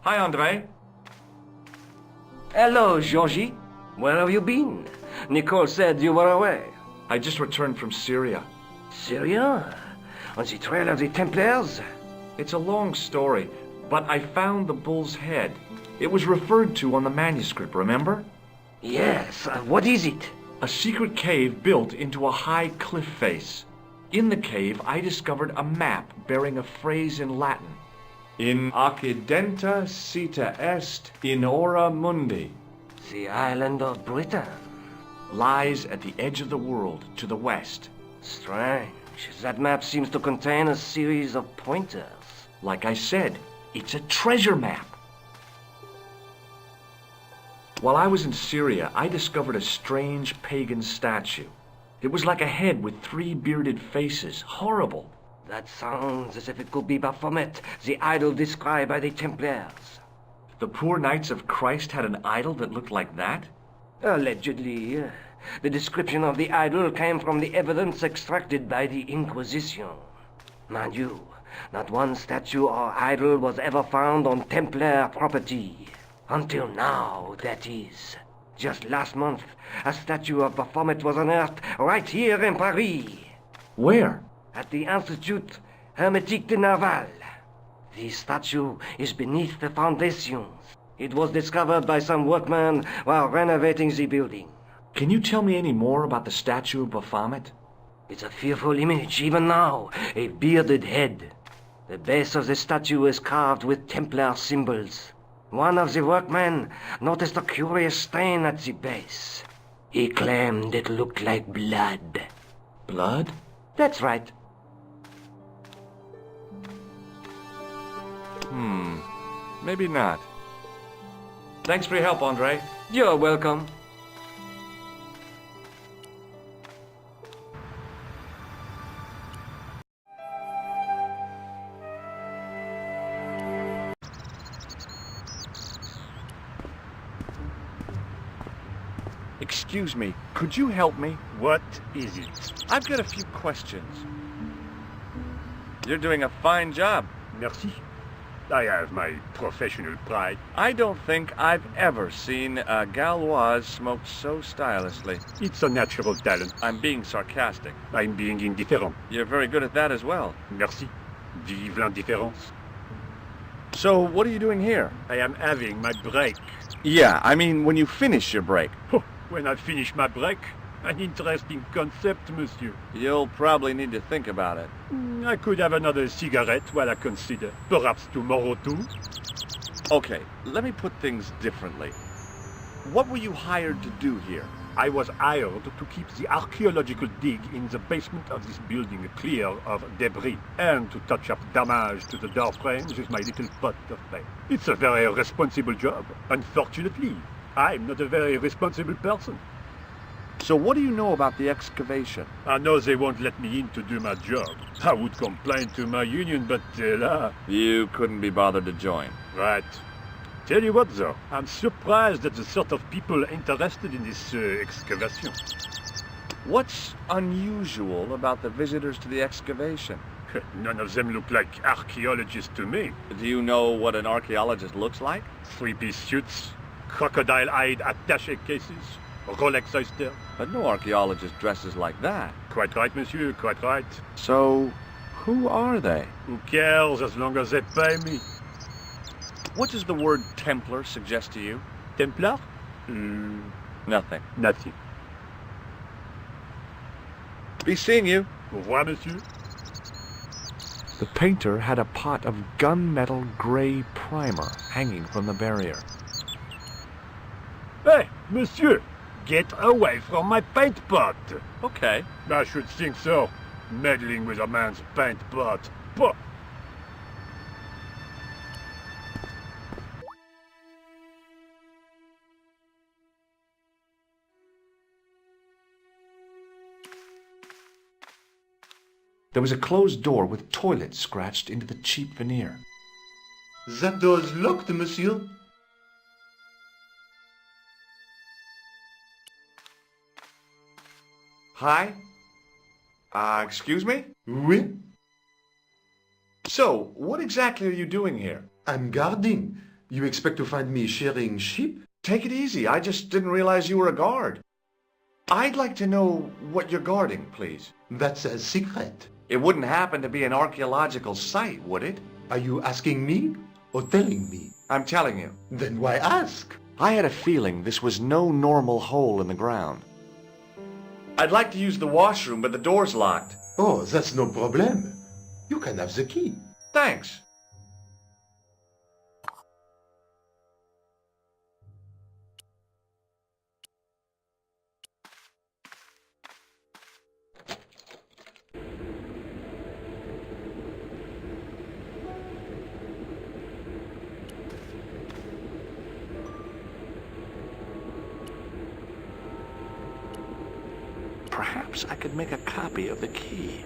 Hi, Andre. Hello, Georgie. Where have you been? Nicole said you were away. I just returned from Syria. Syria? On the trail of the Templars? It's a long story, but I found the bull's head. It was referred to on the manuscript, remember? Yes. What is it? A secret cave built into a high cliff face. In the cave, I discovered a map bearing a phrase in Latin. In accidenta sita est in ora mundi. The island of Britain. Lies at the edge of the world, to the west. Strange. That map seems to contain a series of pointers. Like I said, it's a treasure map. While I was in Syria, I discovered a strange pagan statue. It was like a head with 3 bearded faces. Horrible. That sounds as if it could be Baphomet, the idol described by the Templars. The poor Knights of Christ had an idol that looked like that? Allegedly. The description of the idol came from the evidence extracted by the Inquisition. Mind you, not one statue or idol was ever found on Templar property. Until now, that is. Just last month, a statue of Baphomet was unearthed right here in Paris. Where? At the Institut Hermétique de Nerval. The statue is beneath the foundations. It was discovered by some workmen while renovating the building. Can you tell me any more about the statue of Baphomet? It's a fearful image, even now. A bearded head. The base of the statue is carved with Templar symbols. One of the workmen noticed a curious stain at the base. He claimed it looked like blood. Blood? That's right. Maybe not. Thanks for your help, Andre. You're welcome. Excuse me, could you help me? What is it? I've got a few questions. You're doing a fine job. Merci. I have my professional pride. I don't think I've ever seen a Gauloise smoked so stylishly. It's a natural talent. I'm being sarcastic. I'm being indifferent. You're very good at that as well. Merci. Vive l'indifférence. So, what are you doing here? I am having my break. Yeah, I mean when you finish your break. When I finish my break, an interesting concept, monsieur. You'll probably need to think about it. I could have another cigarette while I consider. Perhaps tomorrow too. Okay, let me put things differently. What were you hired to do here? I was hired to keep the archaeological dig in the basement of this building clear of debris, and to touch up damage to the door frames with my little pot of paint. It's a very responsible job. Unfortunately, I'm not a very responsible person. So what do you know about the excavation? I know they won't let me in to do my job. I would complain to my union, but You couldn't be bothered to join. Right. Tell you what, though, I'm surprised at the sort of people interested in this excavation. What's unusual about the visitors to the excavation? None of them look like archaeologists to me. Do you know what an archaeologist looks like? 3-piece suits, crocodile-eyed attaché cases, Rolex oyster. But no archaeologist dresses like that. Quite right, monsieur, quite right. So, who are they? Who cares as long as they pay me? What does the word Templar suggest to you? Templar? Nothing. Nothing. Be seeing you. Au revoir, monsieur. The painter had a pot of gunmetal gray primer hanging from the barrier. Hey, monsieur! Get away from my paint pot! Okay. I should think so. Meddling with a man's paint pot. Pah! There was a closed door with toilet scratched into the cheap veneer. That door's locked, monsieur. Hi? Excuse me? Oui? So, what exactly are you doing here? I'm guarding. You expect to find me shearing sheep? Take it easy. I just didn't realize you were a guard. I'd like to know what you're guarding, please. That's a secret. It wouldn't happen to be an archaeological site, would it? Are you asking me or telling me? I'm telling you. Then why ask? I had a feeling this was no normal hole in the ground. I'd like to use the washroom, but the door's locked. Oh, that's no problem. You can have the key. Thanks. Perhaps I could make a copy of the key.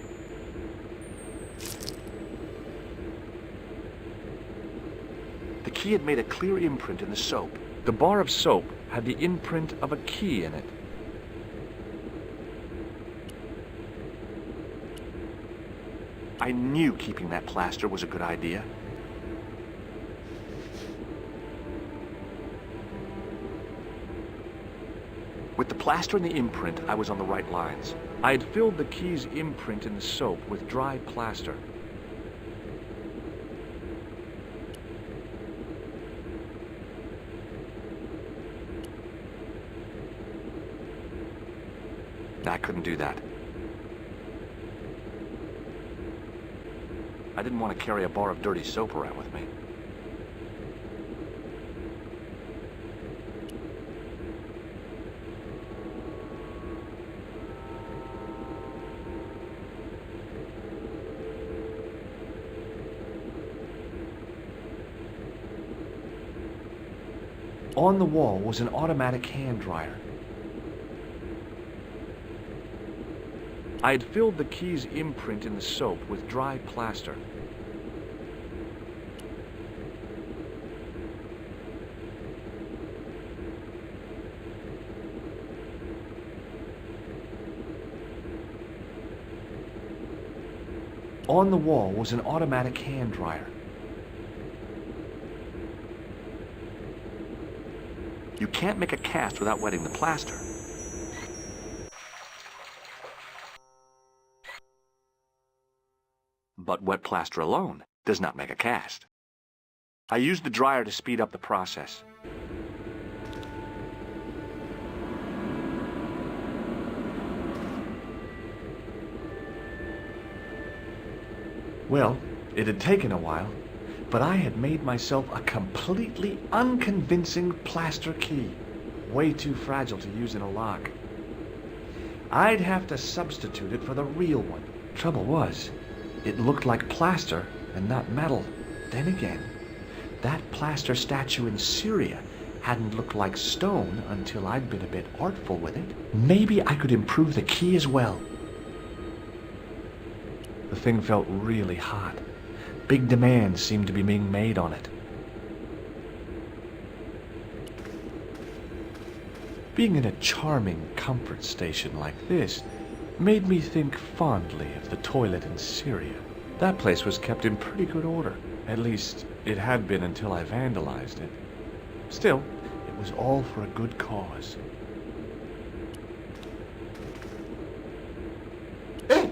The key had made a clear imprint in the soap. The bar of soap had the imprint of a key in it. I knew keeping that plaster was a good idea. With the plaster and the imprint, I was on the right lines. I had filled the key's imprint in the soap with dry plaster. I couldn't do that. I didn't want to carry a bar of dirty soap around with me. On the wall was an automatic hand dryer. I had filled the key's imprint in the soap with dry plaster. On the wall was an automatic hand dryer. You can't make a cast without wetting the plaster. But wet plaster alone does not make a cast. I used the dryer to speed up the process. Well, it had taken a while, but I had made myself a completely unconvincing plaster key, way too fragile to use in a lock. I'd have to substitute it for the real one. Trouble was, it looked like plaster and not metal. Then again, that plaster statue in Syria hadn't looked like stone until I'd been a bit artful with it. Maybe I could improve the key as well. The thing felt really hot. Big demands seemed to be being made on it. Being in a charming comfort station like this made me think fondly of the toilet in Syria. That place was kept in pretty good order. At least, it had been until I vandalized it. Still, it was all for a good cause. Hey,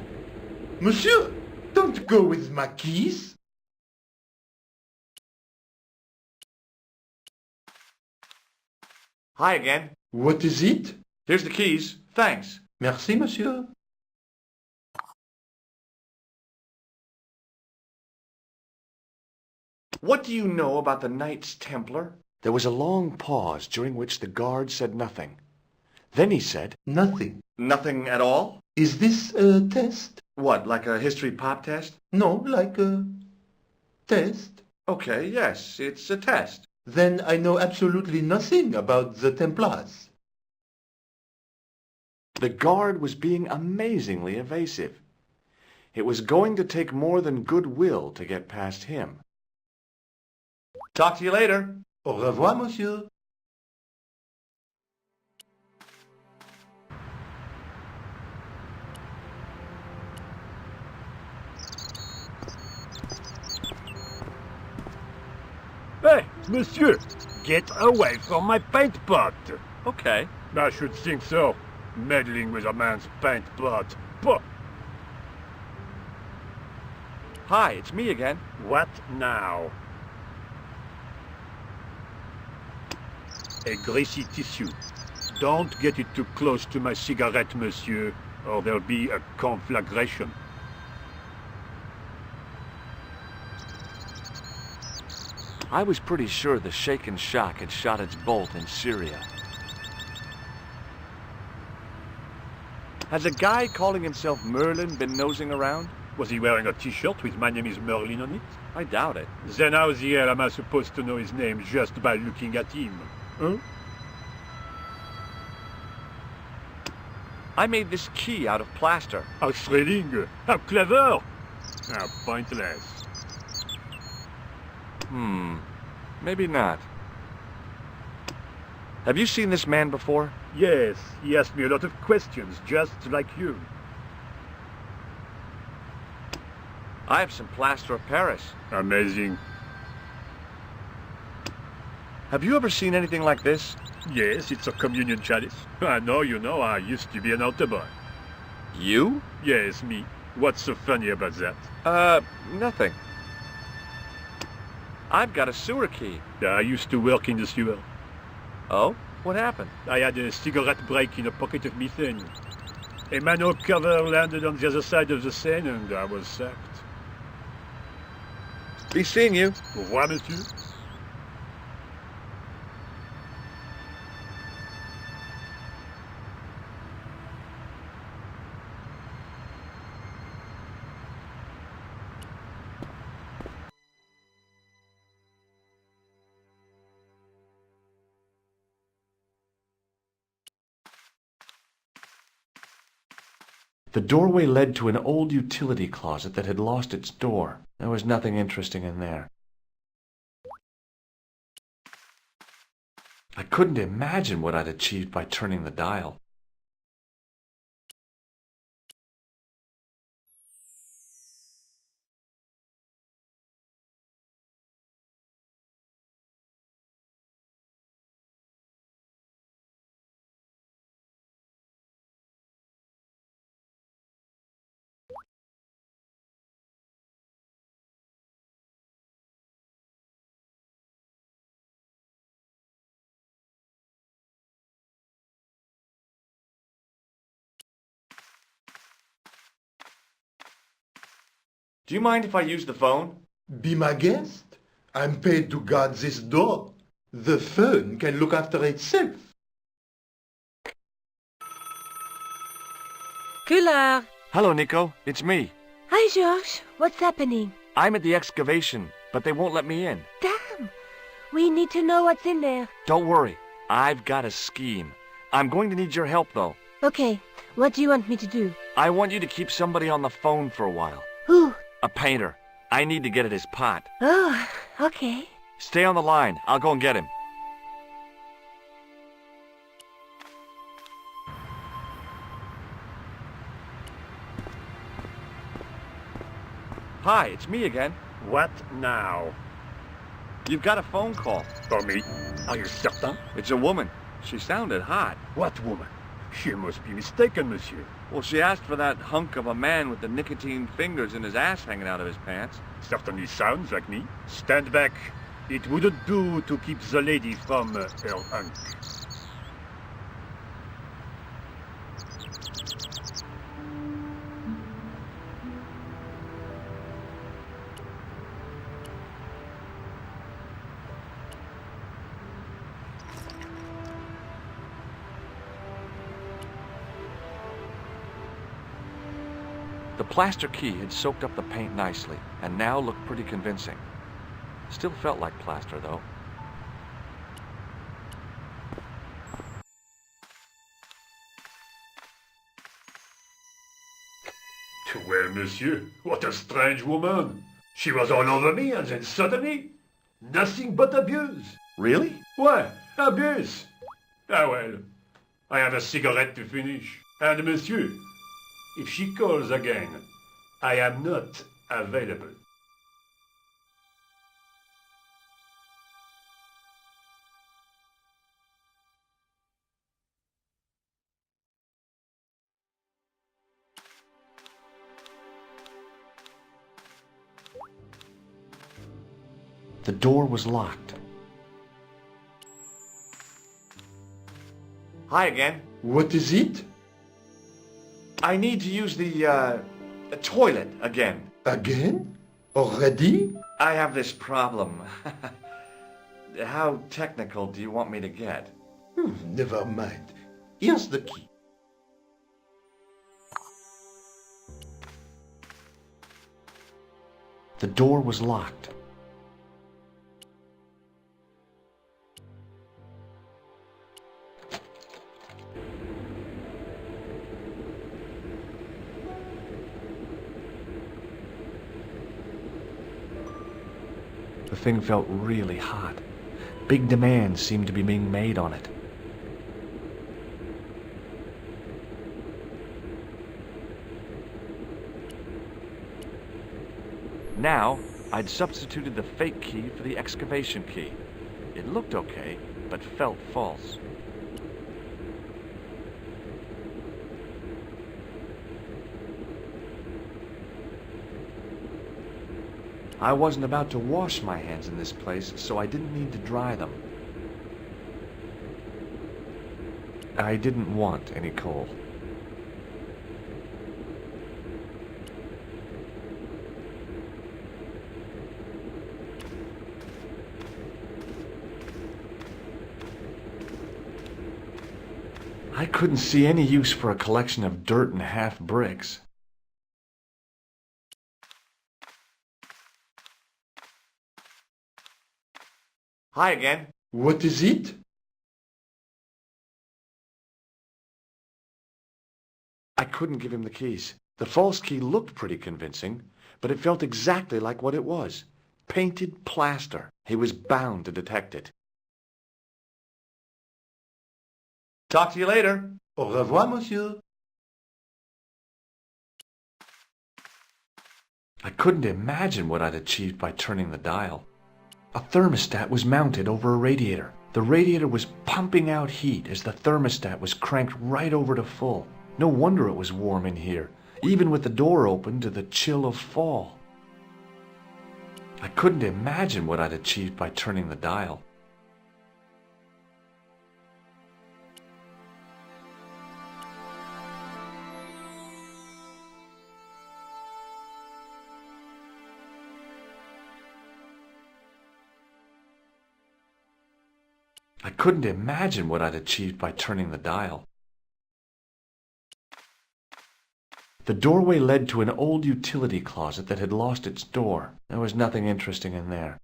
monsieur, don't go with my keys. Hi again. What is it? Here's the keys. Thanks. Merci, monsieur. What do you know about the Knights Templar? There was a long pause during which the guard said nothing. Then he said, Nothing. Nothing at all? Is this a test? What, like a history pop test? No, like a test. Okay, yes, it's a test. Then I know absolutely nothing about the Templars. The guard was being amazingly evasive. It was going to take more than goodwill to get past him. Talk to you later. Au revoir, monsieur. Hey, Monsieur, get away from my paint pot! Okay. I should think so. Meddling with a man's paint pot. Pah! Hi, it's me again. What now? A greasy tissue. Don't get it too close to my cigarette, monsieur, or there'll be a conflagration. I was pretty sure the shaken shock had shot its bolt in Syria. Has a guy calling himself Merlin been nosing around? Was he wearing a t-shirt with "My name is Merlin" on it? I doubt it. Then how the hell am I supposed to know his name just by looking at him? Huh? I made this key out of plaster. How thrilling! How clever! How pointless. Maybe not. Have you seen this man before? Yes, he asked me a lot of questions, just like you. I have some plaster of Paris. Amazing. Have you ever seen anything like this? Yes, it's a communion chalice. I know, you know, I used to be an altar boy. You? Yes, me. What's so funny about that? Nothing. I've got a sewer key. I used to work in the sewer. Oh? What happened? I had a cigarette break in a pocket of methane. A manhole cover landed on the other side of the Seine and I was sacked. Be seeing you. Au revoir, monsieur. The doorway led to an old utility closet that had lost its door. There was nothing interesting in there. I couldn't imagine what I'd achieved by turning the dial. Do you mind if I use the phone? Be my guest. I'm paid to guard this door. The phone can look after itself. Couillard. Hello, Nico. It's me. Hi, Georges. What's happening? I'm at the excavation, but they won't let me in. Damn. We need to know what's in there. Don't worry. I've got a scheme. I'm going to need your help, though. Okay. What do you want me to do? I want you to keep somebody on the phone for a while. Who? A painter. I need to get at his pot. Oh, okay. Stay on the line. I'll go and get him. Hi, it's me again. What now? You've got a phone call. For me? Are you certain? It's a woman. She sounded hot. What woman? She must be mistaken, monsieur. Well, she asked for that hunk of a man with the nicotine fingers and his ass hanging out of his pants. Certainly sounds like me. Stand back. It wouldn't do to keep the lady from her hunk. The plaster key had soaked up the paint nicely, and now looked pretty convincing. Still felt like plaster, though. Well, monsieur, what a strange woman. She was all over me, and then suddenly, nothing but abuse. Really? What? Abuse? Ah well, I have a cigarette to finish. And monsieur, if she calls again, I am not available. The door was locked. Hi again. What is it? I need to use the toilet again. Again? Already? I have this problem. How technical do you want me to get? Never mind. Here's the key. The door was locked. The thing felt really hot. Big demands seemed to be being made on it. Now, I'd substituted the fake key for the excavation key. It looked okay, but felt false. I wasn't about to wash my hands in this place, so I didn't need to dry them. I didn't want any coal. I couldn't see any use for a collection of dirt and half bricks. Hi again. What is it? I couldn't give him the keys. The false key looked pretty convincing, but it felt exactly like what it was. Painted plaster. He was bound to detect it. Talk to you later. Au revoir, monsieur. I couldn't imagine what I'd achieved by turning the dial. A thermostat was mounted over a radiator. The radiator was pumping out heat as the thermostat was cranked right over to full. No wonder it was warm in here, even with the door open to the chill of fall. I couldn't imagine what I'd achieved by turning the dial. I couldn't imagine what I'd achieved by turning the dial. The doorway led to an old utility closet that had lost its door. There was nothing interesting in there.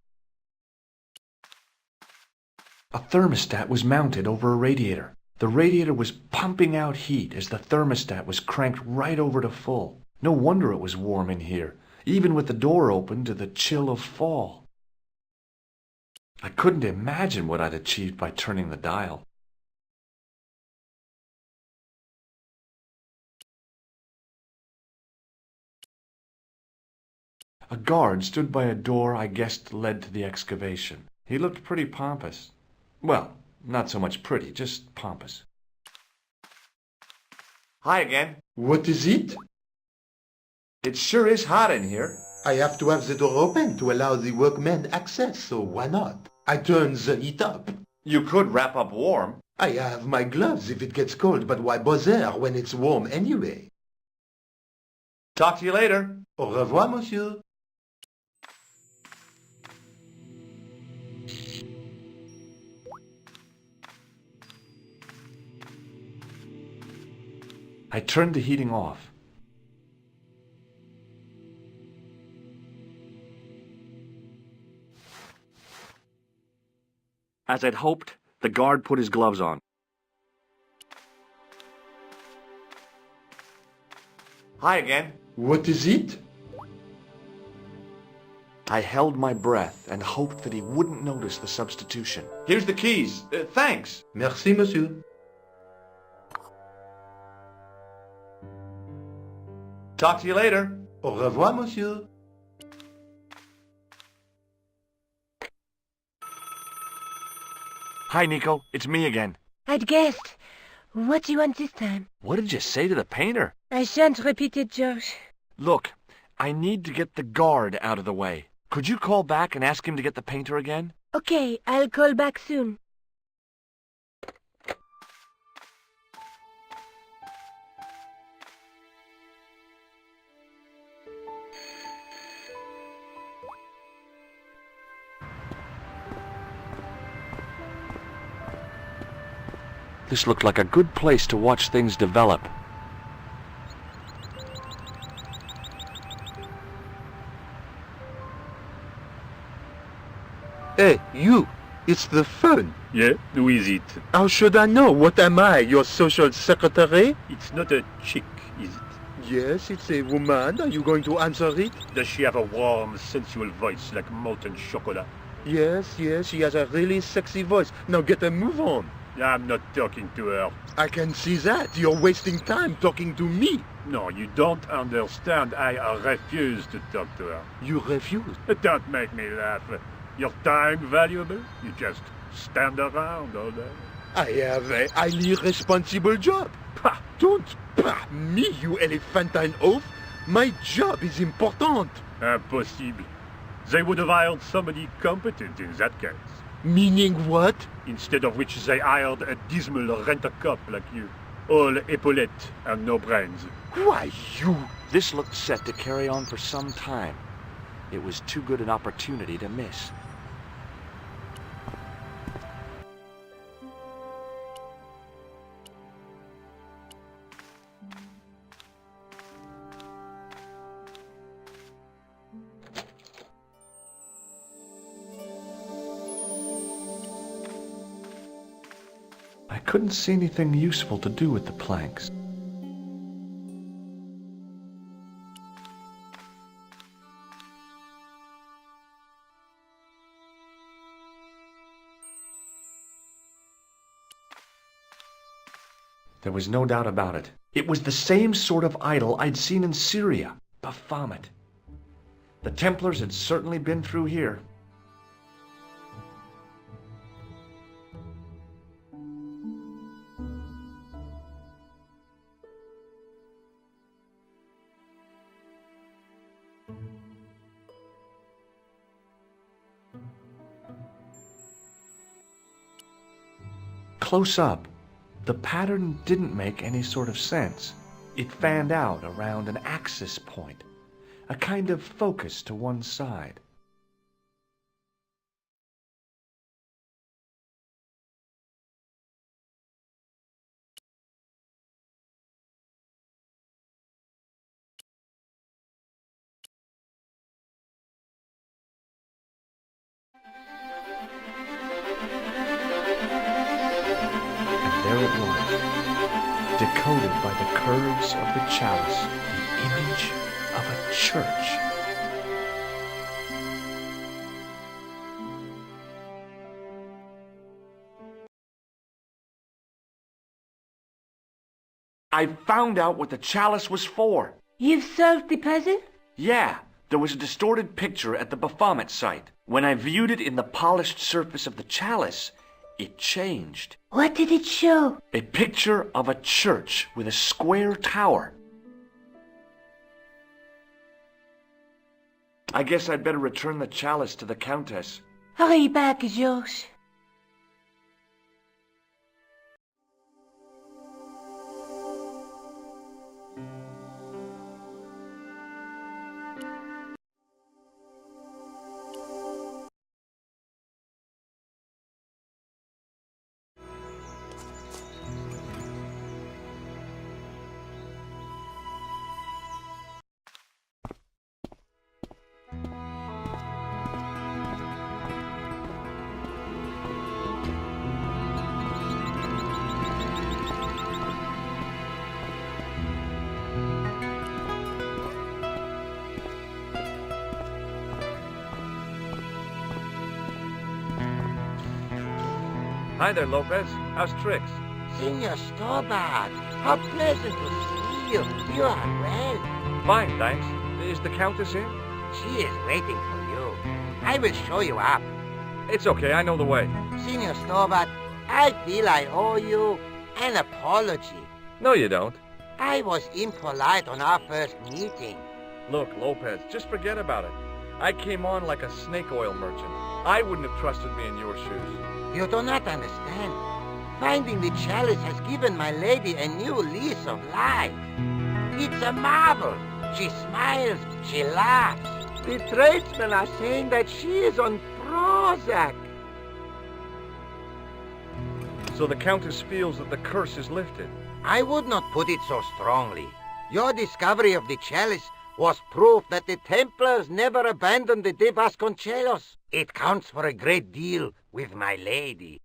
A thermostat was mounted over a radiator. The radiator was pumping out heat as the thermostat was cranked right over to full. No wonder it was warm in here, even with the door open to the chill of fall. I couldn't imagine what I'd achieved by turning the dial. A guard stood by a door I guessed led to the excavation. He looked pretty pompous. Well, not so much pretty, just pompous. Hi again. What is it? It sure is hot in here. I have to have the door open to allow the workmen access, so why not? I turn the heat up. You could wrap up warm. I have my gloves if it gets cold, but why bother when it's warm anyway? Talk to you later. Au revoir, monsieur. I turned the heating off. As I'd hoped, the guard put his gloves on. Hi again. What is it? I held my breath and hoped that he wouldn't notice the substitution. Here's the keys. Thanks. Merci, monsieur. Talk to you later. Au revoir, monsieur. Hi, Nico. It's me again. I'd guessed. What do you want this time? What did you say to the painter? I shan't repeat it, Josh. Look, I need to get the guard out of the way. Could you call back and ask him to get the painter again? Okay, I'll call back soon. This looked like a good place to watch things develop. Hey, you! It's the phone. Yeah, who is it? How should I know? What am I, your social secretary? It's not a chick, is it? Yes, it's a woman. Are you going to answer it? Does she have a warm, sensual voice like molten chocolate? Yes, she has a really sexy voice. Now get a move on. I'm not talking to her. I can see that. You're wasting time talking to me. No, you don't understand. I refuse to talk to her. You refuse. Don't make me laugh. Your time valuable? You just stand around all day. I have a highly responsible job. Pah, don't pah me, you elephantine oaf. My job is important. Impossible. They would have hired somebody competent in that case. Meaning what? Instead of which they hired a dismal rent-a-cop like you. All epaulettes and no brains. Why, you... This looked set to carry on for some time. It was too good an opportunity to miss. I couldn't see anything useful to do with the planks. There was no doubt about it. It was the same sort of idol I'd seen in Syria, Baphomet. The Templars had certainly been through here. Close up, the pattern didn't make any sort of sense. It fanned out around an axis point, a kind of focus to one side. There it was, decoded by the curves of the chalice, the image of a church. I found out what the chalice was for. You've solved the puzzle? Yeah, there was a distorted picture at the Baphomet site. When I viewed it in the polished surface of the chalice, it changed. What did it show? A picture of a church with a square tower. I guess I'd better return the chalice to the Countess. Hurry back, Georges. Hi there, Lopez. How's tricks? Senor Stobart, how pleasant to see you. You are well. Fine, thanks. Is the Countess in? She is waiting for you. I will show you up. It's okay, I know the way. Senor Stobart, I feel I owe you an apology. No, you don't. I was impolite on our first meeting. Look, Lopez, just forget about it. I came on like a snake oil merchant. I wouldn't have trusted me in your shoes. You do not understand. Finding the chalice has given my lady a new lease of life. It's a marvel. She smiles, she laughs. The tradesmen are saying that she is on Prozac. So the Countess feels that the curse is lifted. I would not put it so strongly. Your discovery of the chalice was proof that the Templars never abandoned the de Vasconcelos. It counts for a great deal with my lady.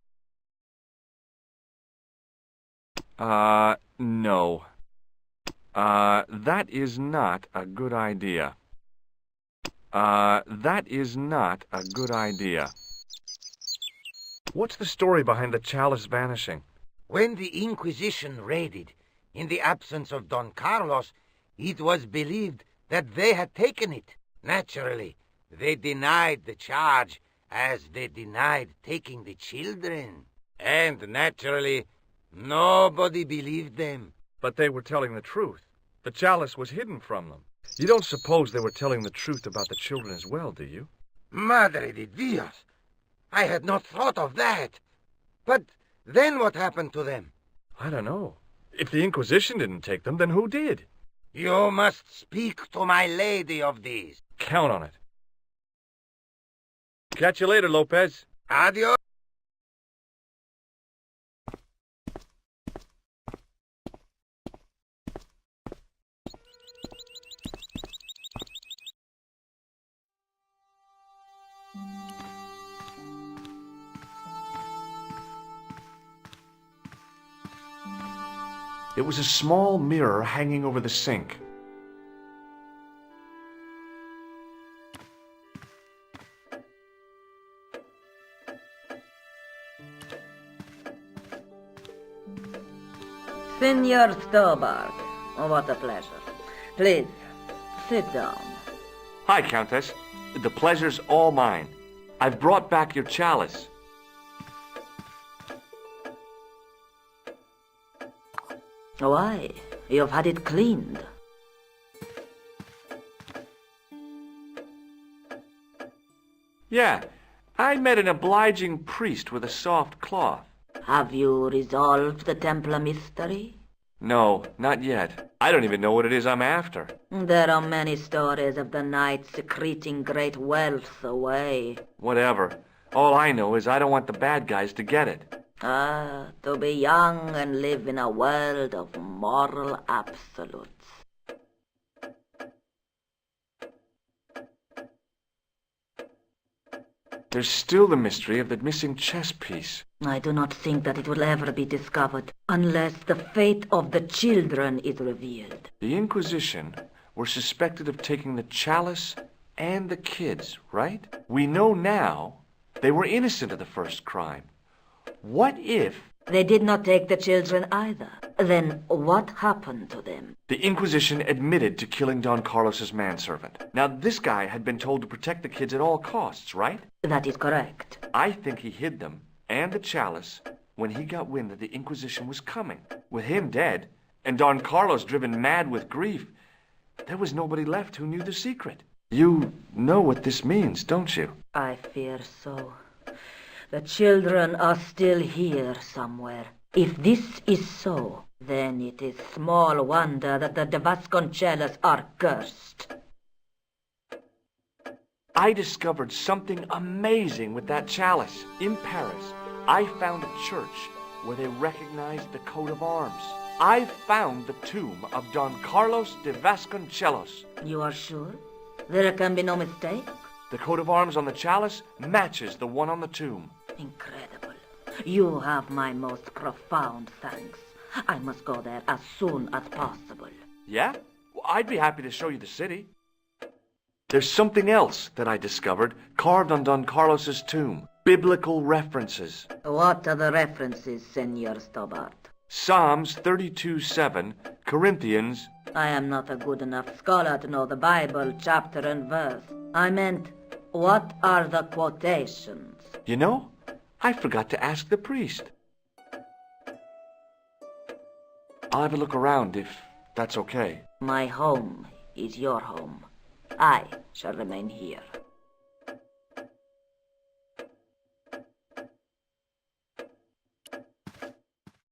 No. That is not a good idea. That is not a good idea. What's the story behind the chalice vanishing? When the Inquisition raided, in the absence of Don Carlos, it was believed that they had taken it. Naturally, they denied the charge, as they denied taking the children. And naturally, nobody believed them. But they were telling the truth. The chalice was hidden from them. You don't suppose they were telling the truth about the children as well, do you? Madre de Dios! I had not thought of that. But then what happened to them? I don't know. If the Inquisition didn't take them, then who did? You must speak to my lady of these. Count on it. Catch you later, Lopez. Adios. It was a small mirror hanging over the sink. Senor Stobart, what a pleasure. Please, sit down. Hi, Countess. The pleasure's all mine. I've brought back your chalice. Why? You've had it cleaned. Yeah, I met an obliging priest with a soft cloth. Have you resolved the Templar mystery? No, not yet. I don't even know what it is I'm after. There are many stories of the knight secreting great wealth away. Whatever. All I know is I don't want the bad guys to get it. To be young and live in a world of moral absolutes. There's still the mystery of the missing chess piece. I do not think that it will ever be discovered unless the fate of the children is revealed. The Inquisition were suspected of taking the chalice and the kids, right? We know now they were innocent of the first crime. What if... They did not take the children either. Then what happened to them? The Inquisition admitted to killing Don Carlos's manservant. Now, this guy had been told to protect the kids at all costs, right? That is correct. I think he hid them and the chalice when he got wind that the Inquisition was coming. With him dead, and Don Carlos driven mad with grief, there was nobody left who knew the secret. You know what this means, don't you? I fear so. The children are still here somewhere. If this is so, then it is small wonder that the de Vasconcelos are cursed. I discovered something amazing with that chalice. In Paris, I found a church where they recognized the coat of arms. I found the tomb of Don Carlos de Vasconcelos. You are sure? There can be no mistake? The coat of arms on the chalice matches the one on the tomb. Incredible. You have my most profound thanks. I must go there as soon as possible. Yeah? Well, I'd be happy to show you the city. There's something else that I discovered carved on Don Carlos's tomb. Biblical references. What are the references, Senor Stobart? Psalms 32:7, Corinthians... I am not a good enough scholar to know the Bible chapter and verse. I meant, what are the quotations? You know, I forgot to ask the priest. I'll have a look around if that's okay. My home is your home. I shall remain here.